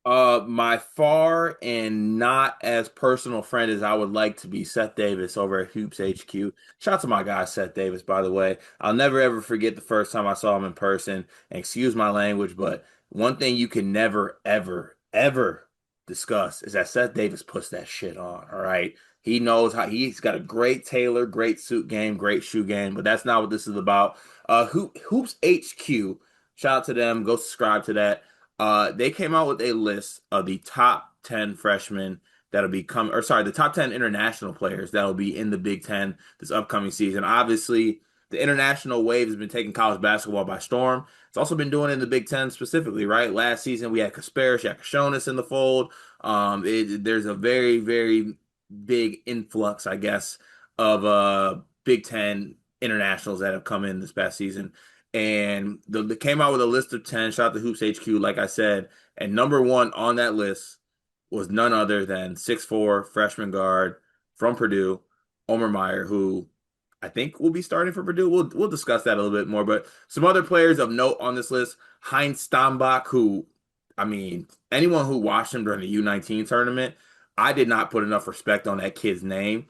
My far and not as personal friend as I would like to be, Seth Davis over at Hoops HQ. Shout out to my guy, Seth Davis, by the way. I'll never ever forget the first time I saw him in person. And excuse my language, but one thing you can never, ever, ever discuss is that Seth Davis puts that shit on. All right. He knows how he's got a great tailor, great suit game, great shoe game, but that's not what this is about. Hoops HQ. Shout out to them. Go subscribe to that. They came out with a list of the top 10 freshmen that'll be come, or sorry, the top 10 international players that'll be in the Big Ten this upcoming season. Obviously, the international wave has been taking college basketball by storm. It's also been doing it in the Big Ten specifically, right? Last season we had Kasparis, Yakashonis in the fold. There's a very, very big influx, I guess, of Big Ten internationals that have come in this past season. And they came out with a list of 10. Shout out to Hoops HQ, like I said. And number one on that list was none other than 6'4" freshman guard from Purdue, Omer Mayer, who I think will be starting for Purdue. We'll discuss that a little bit more. But some other players of note on this list, Hin Stambach, who, I mean, anyone who watched him during the U19 tournament, I did not put enough respect on that kid's name.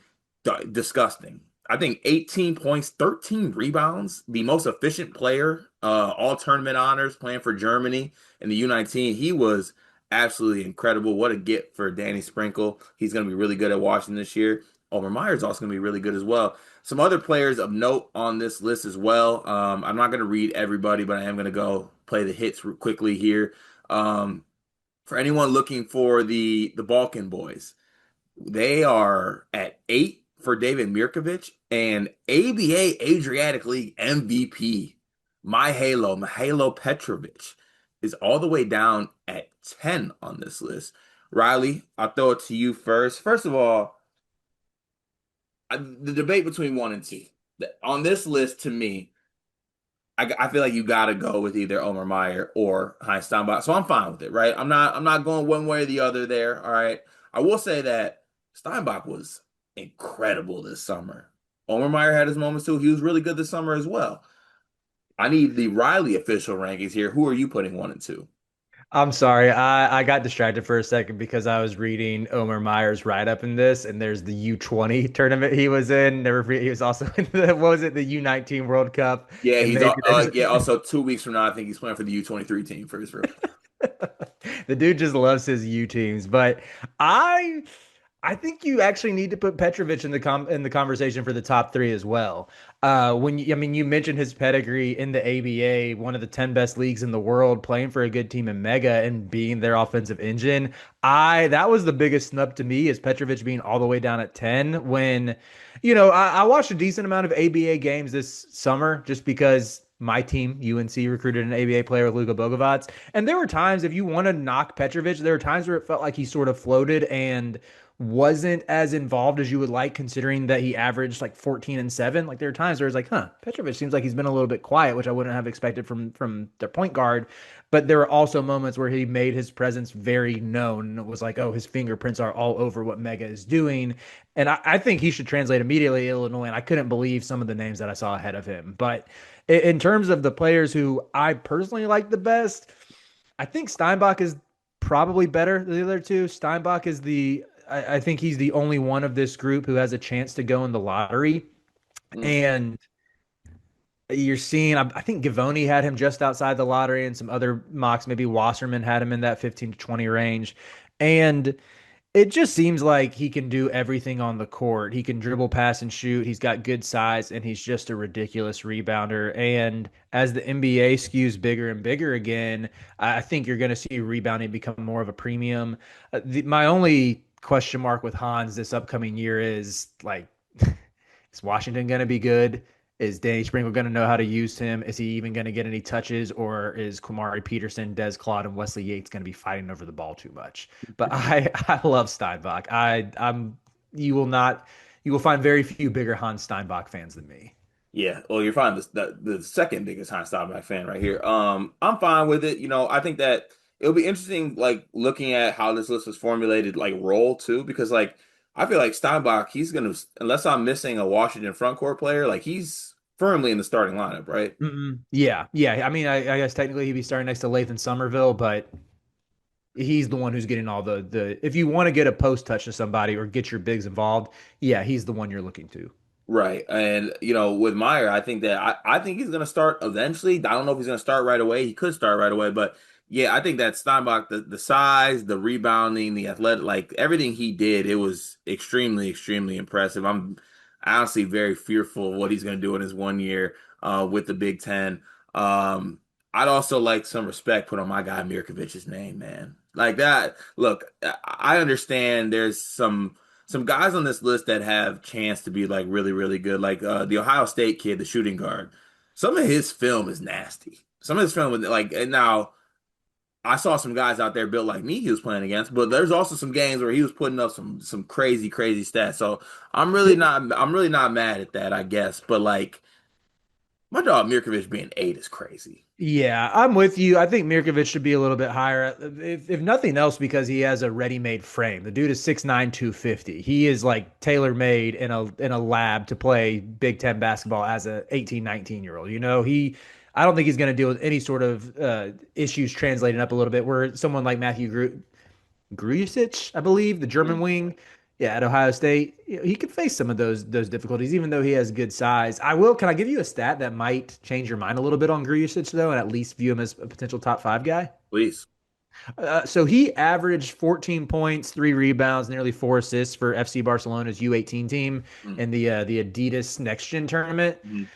Disgusting. I think 18 points, 13 rebounds, the most efficient player, all tournament honors playing for Germany in the U19. He was absolutely incredible. What a get for Danny Sprinkle. He's going to be really good at Washington this year. Omer Meyer is also going to be really good as well. Some other players of note on this list as well. I'm not going to read everybody, but I am going to go play the hits quickly here. Um, for anyone looking for the Balkan boys, they are at 8 for David Mirkovich and ABA Adriatic League MVP. Mihailo Petrovic is all the way down at 10 on this list. Riley, I'll throw it to you first. First of all, the debate between one and two. On this list, to me, I feel like you got to go with either Omer Meyer or Hein Stambach. So I'm fine with it, right? I'm not going one way or the other there. All right. I will say that Steinbach was incredible this summer. Omer Meyer had his moments too. He was really good this summer as well. I need the Riley official rankings here. Who are you putting one and two? I'm sorry. I got distracted for a second because I was reading Omer Meyer's write-up in this, and there's the U20 tournament he was in. Never forget, he was also in the, what was it, the U19 World Cup. Yeah, And he's maybe there's yeah. Also, 2 weeks from now, I think he's playing for the U23 team for Israel. the dude just loves his U teams. But I I think you actually need to put Petrovic in the conversation for the top three as well. I mean, you mentioned his pedigree in the ABA, one of the 10 best leagues in the world, playing for a good team in Mega and being their offensive engine. That was the biggest snub to me is Petrovic being all the way down at 10 when, I watched a decent amount of ABA games this summer just because my team, UNC, recruited an ABA player with Luka Bogovac. And there were times, if you want to knock Petrovic, there were times where it felt like he sort of floated and wasn't as involved as you would like, considering that he averaged like 14 and 7. Like there are times where it's like, Petrovic seems like he's been a little bit quiet, which I wouldn't have expected from their point guard. But there were also moments where he made his presence very known. And it was like, oh, his fingerprints are all over what Mega is doing. And I think he should translate immediately to Illinois. And I couldn't believe some of the names that I saw ahead of him. But in terms of the players who I personally like the best, I think Steinbach is probably better than the other two. Steinbach is I think he's the only one of this group who has a chance to go in the lottery. Mm. And you're seeing, I think Gavoni had him just outside the lottery, and some other mocks, maybe Wasserman had him in that 15 to 20 range. And it just seems like he can do everything on the court. He can dribble, pass, and shoot. He's got good size, and he's just a ridiculous rebounder. And as the NBA skews bigger and bigger again, I think you're going to see rebounding become more of a premium. My only question mark with Hans this upcoming year is like, is Washington going to be good? Is Danny Sprinkle going to know how to use him? Is he even going to get any touches? Or is Kwamari Peterson, Des Claude, and Wesley Yates going to be fighting over the ball too much? But I love Steinbach. You will find very few bigger Hans Steinbach fans than me. Yeah, well, you're fine. The second biggest Heinz Steinbach fan right here. I'm fine with it. I think that it'll be interesting, like looking at how this list was formulated, like role too, because like I feel like Steinbach, he's gonna, unless I'm missing a Washington front court player, like he's firmly in the starting lineup, right? Yeah, yeah. I mean, I guess technically he'd be starting next to Lathan Somerville, but he's the one who's getting all the if you want to get a post touch to somebody or get your bigs involved, yeah, he's the one you're looking to. Right. And, with Meyer, I think that I think he's going to start eventually. I don't know if he's going to start right away. He could start right away. But yeah, I think that Steinbach, the size, the rebounding, the athletic, like everything he did, it was extremely, extremely impressive. I'm honestly very fearful of what he's going to do in his 1 year with the Big Ten. Um, I'd also like some respect put on my guy Mirkovich's name, man. Like that. Look, I understand there's some guys on this list that have chance to be like really, really good, like the Ohio State kid, the shooting guard. Some of his film is nasty. Some of his film, like, and now I saw some guys out there built like me he was playing against, but there's also some games where he was putting up some crazy, crazy stats. So I'm really not mad at that, I guess. But like my dog Mirkovich being 8 is crazy. Yeah, I'm with you. I think Mirkovic should be a little bit higher, if nothing else, because he has a ready-made frame. The dude is 6'9", 250. He is like tailor-made in a lab to play Big Ten basketball as a 18, 19-year-old. I don't think he's going to deal with any sort of issues translating up a little bit. Where someone like Grujic, I believe, the German Mhm. wing, yeah, at Ohio State, he could face some of those difficulties, even though he has good size. I will. Can I give you a stat that might change your mind a little bit on Grujic though, and at least view him as a potential top five guy? Please. So he averaged 14 points, 3 rebounds, nearly 4 assists for FC Barcelona's U18 team in the Adidas Next Gen tournament. Mhm.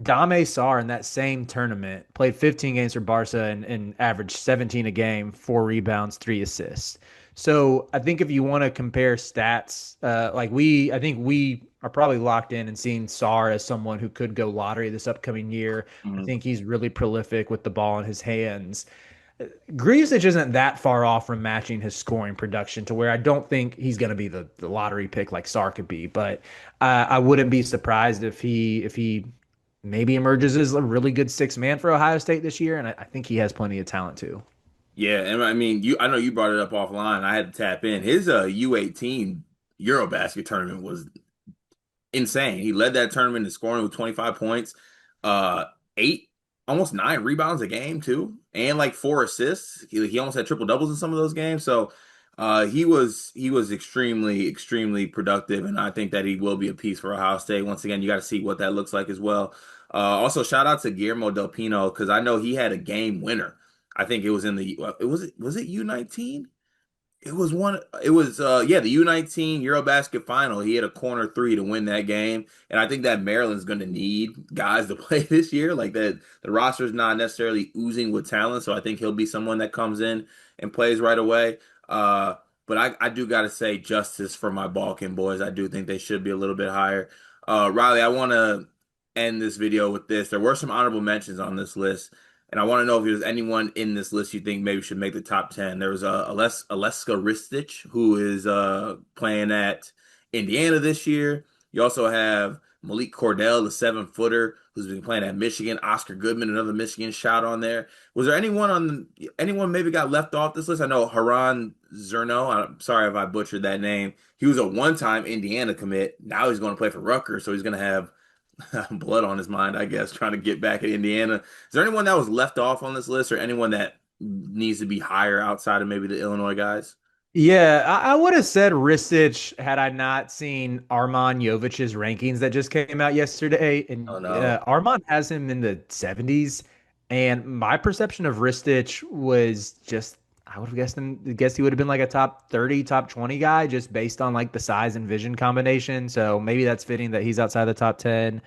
Dame Sarr in that same tournament played 15 games for Barca and averaged 17 a game, 4 rebounds, 3 assists. So I think if you want to compare stats, I think we are probably locked in and seeing Sarr as someone who could go lottery this upcoming year. I Mhm. think he's really prolific with the ball in his hands. Greavesich isn't that far off from matching his scoring production to where I don't think he's going to be the lottery pick like Sarr could be, but I wouldn't be surprised if he maybe emerges as a really good six man for Ohio State this year, and I think he has plenty of talent too. Yeah, and I mean, I know you brought it up offline. I had to tap in. His U18 Eurobasket tournament was insane. He led that tournament in scoring with 25 points, uh, eight, almost 9 rebounds a game too, and like 4 assists. He almost had triple doubles in some of those games. So, he was extremely, extremely productive, and I think that he will be a piece for Ohio State. Once again, you got to see what that looks like as well. Also, shout out to Guillermo Del Pino because I know he had a game winner. I think it was in the was it U19? It was the U19 Eurobasket final. He had a corner three to win that game. And I think that Maryland's gonna need guys to play this year. Like that the roster's not necessarily oozing with talent. So I think he'll be someone that comes in and plays right away. Uh but I do gotta say justice for my Balkan boys. I do think they should be a little bit higher. Riley, I wanna end this video with this. There were some honorable mentions on this list. And I want to know if there's anyone in this list you think maybe should make the top 10. There was Aleska Ristic, who is playing at Indiana this year. You also have Malik Cordell, the 7-footer, who's been playing at Michigan. Oscar Goodman, another Michigan shot on there. Was there anyone maybe got left off this list? I know Haran Zerno. I'm sorry if I butchered that name. He was a one-time Indiana commit. Now he's going to play for Rutgers, so he's going to have blood on his mind, I guess, trying to get back at Indiana. Is there anyone that was left off on this list or anyone that needs to be higher outside of maybe the Illinois guys? Yeah, I would have said Ristich had I not seen Arman Jovic's rankings that just came out yesterday. Oh And no. Arman has him in the 70s. And my perception of Ristich was just, I would have guessed he would have been like a top 30, top 20 guy just based on like the size and vision combination. So maybe that's fitting that he's outside the top 10.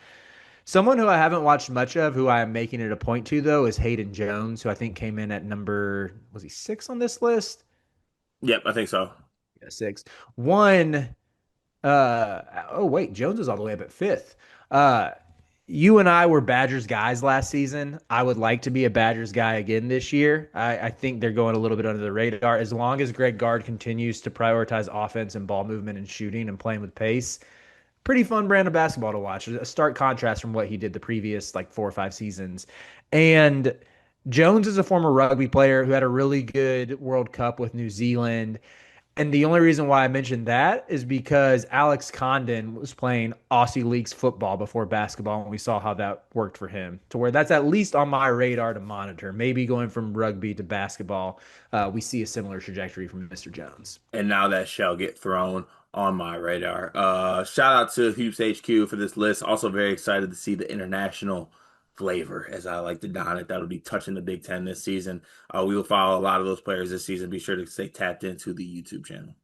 Someone who I haven't watched much of, who I am making it a point to, though, is Hayden Jones, who I think came in at number, was he six on this list? Yep, I think so. Yeah, six. One, oh wait, Jones is all the way up at fifth. Uh, you and I were Badgers guys last season. I would like to be a Badgers guy again this year. I think they're going a little bit under the radar. As long as Greg Gard continues to prioritize offense and ball movement and shooting and playing with pace, pretty fun brand of basketball to watch. A stark contrast from what he did the previous like 4 or 5 seasons. And Jones is a former rugby player who had a really good World Cup with New Zealand. And the only reason why I mentioned that is because Alex Condon was playing Aussie Leagues football before basketball, and we saw how that worked for him. To where that's at least on my radar to monitor. Maybe going from rugby to basketball, we see a similar trajectory from Mr. Jones. And now that shall get thrown on my radar. Shout out to Hoops HQ for this list. Also very excited to see the international flavor, as I like to don it. That'll be touching the Big Ten this season. We will follow a lot of those players this season. Be sure to stay tapped into the YouTube channel.